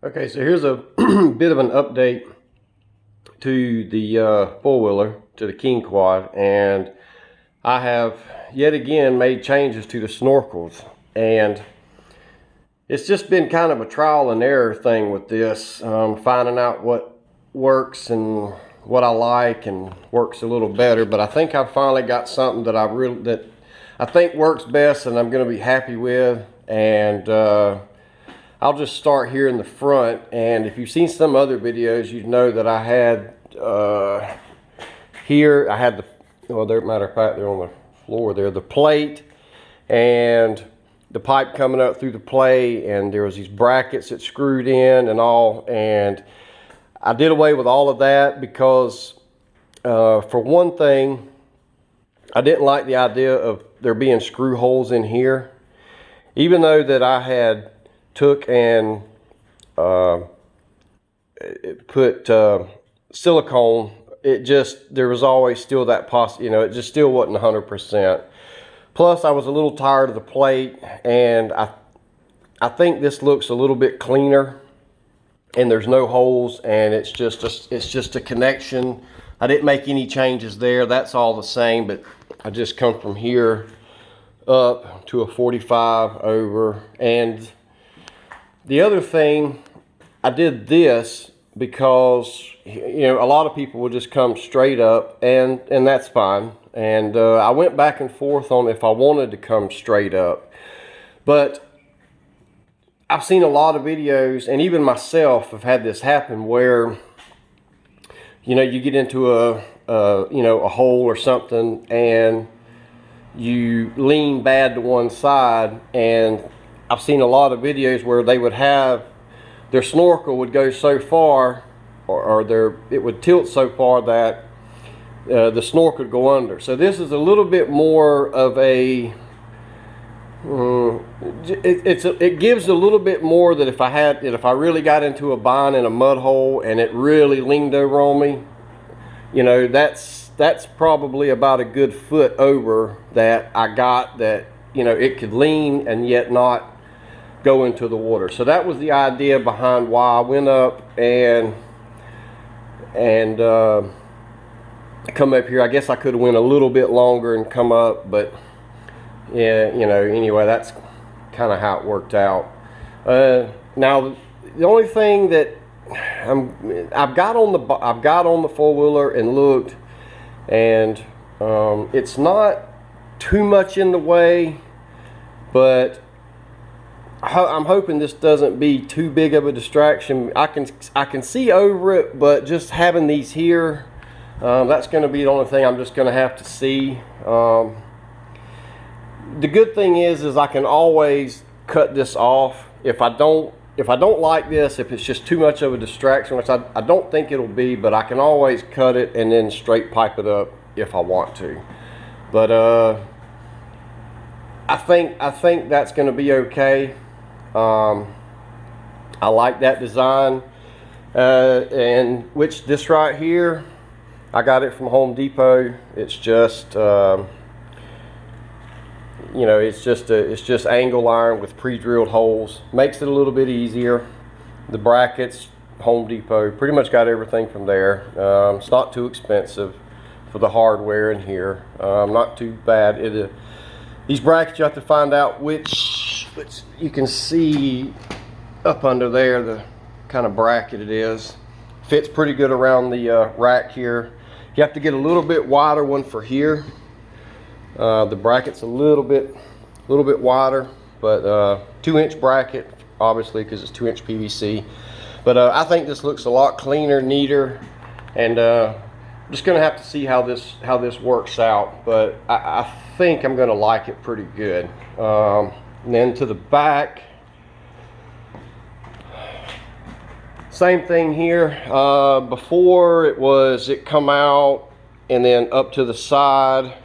Okay, so here's a bit of an update to the four-wheeler, to the King Quad, and I have yet again made changes to the snorkels, and it's just been kind of a trial and error thing with this, finding out what works and what I like and works a little better. But I think I finally got something that I think works best and I'm going to be happy with. And I'll just start here in the front. And if you've seen some other videos, you know that I had here, I had matter of fact, they're on the floor there, the plate and the pipe coming up through the plate, and there was these brackets that screwed in and all. And I did away with all of that because for one thing, I didn't like the idea of there being screw holes in here. Even though that I had took and put silicone, there was always still that it just still wasn't 100%. Plus, I was a little tired of the plate, and I think this looks a little bit cleaner, and there's no holes, and it's just a connection. I didn't make any changes there. That's all the same, but I just come from here up to a 45 over. And the other thing, I did this because a lot of people will just come straight up, and that's fine. And I went back and forth on if I wanted to come straight up, but I've seen a lot of videos, and even myself have had this happen where you get into a hole or something and you lean bad to one side. And I've seen a lot of videos where they would have their snorkel would go so far, or it would tilt so far that the snorkel would go under. So this is a little bit more of a it gives a little bit more that if I really got into a bind in a mud hole and it really leaned over on me, that's probably about a good foot over that I got, that it could lean and yet not go into the water. So that was the idea behind why I went up and come up here. I guess I could have went a little bit longer and come up, but yeah, anyway, that's kind of how it worked out. Now the only thing that I've got on the four-wheeler and looked, and it's not too much in the way, but I'm hoping this doesn't be too big of a distraction. I can see over it, but just having these here, that's going to be the only thing I'm just going to have to see. The good thing is I can always cut this off if I don't like this, if it's just too much of a distraction, which I don't think it'll be, but I can always cut it and then straight pipe it up if I want to. But I think that's going to be okay. I like that design, and this right here, I got it from Home Depot. It's just it's just angle iron with pre-drilled holes. Makes it a little bit easier. The brackets, Home Depot, pretty much got everything from there. It's not too expensive for the hardware in here. Not too bad. These brackets, you have to find out which you can see up under there, the kind of bracket it is. Fits pretty good around the rack here. You have to get a little bit wider one for here. The bracket's a little bit wider, but 2-inch bracket, obviously, because it's 2-inch PVC. But I think this looks a lot cleaner, neater, and I'm just gonna have to see how this works out. But I think I'm gonna like it pretty good. And then to the back, same thing here. Before it come out and then up to the side,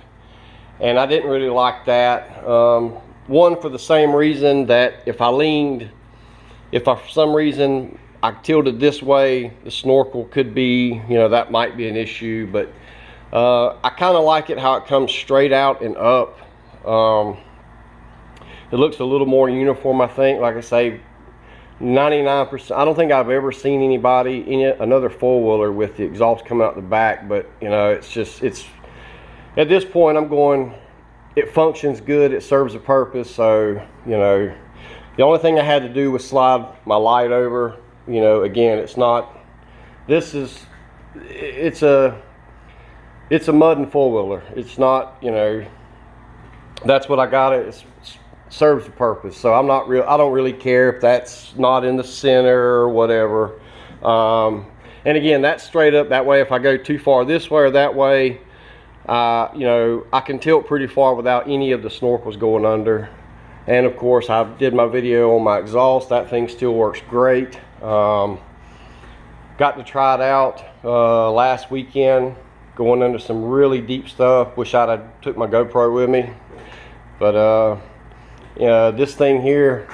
and I didn't really like that. One, for the same reason that if for some reason I tilted this way, the snorkel could be, that might be an issue. But I kind of like it how it comes straight out and up. It looks a little more uniform, I think. Like I say, 99%. I don't think I've ever seen anybody, another four-wheeler with the exhaust coming out the back, but you know, it's at this point I'm going, it functions good, it serves a purpose. So, you know, the only thing I had to do was slide my light over. You know, again, it's a mud and four-wheeler. It's not, you know, that's what I got. It serves a purpose. So I don't really care if that's not in the center or whatever. And again, that's straight up that way. If I go too far this way or that way, you know, I can tilt pretty far without any of the snorkels going under. And of course, I did my video on my exhaust. That thing still works great. Got to try it out last weekend, going under some really deep stuff. Wish I'd have took my GoPro with me, but yeah, this thing here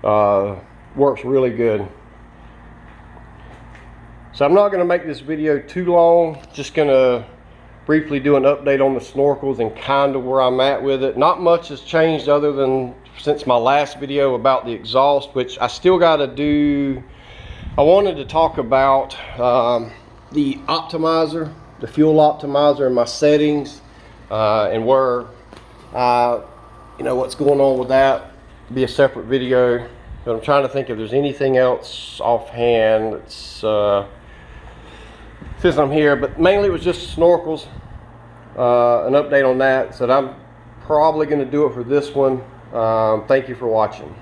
works really good. So I'm not going to make this video too long. Just going to briefly do an update on the snorkels and kind of where I'm at with it. Not much has changed other than since my last video about the exhaust, which I still got to do. I wanted to talk about the optimizer, the fuel optimizer, and my settings, and where you know, what's going on with that. Be a separate video, but I'm trying to think if there's anything else offhand that's since I'm here. But mainly it was just snorkels, an update on that. So I'm probably going to do it for this one. Thank you for watching.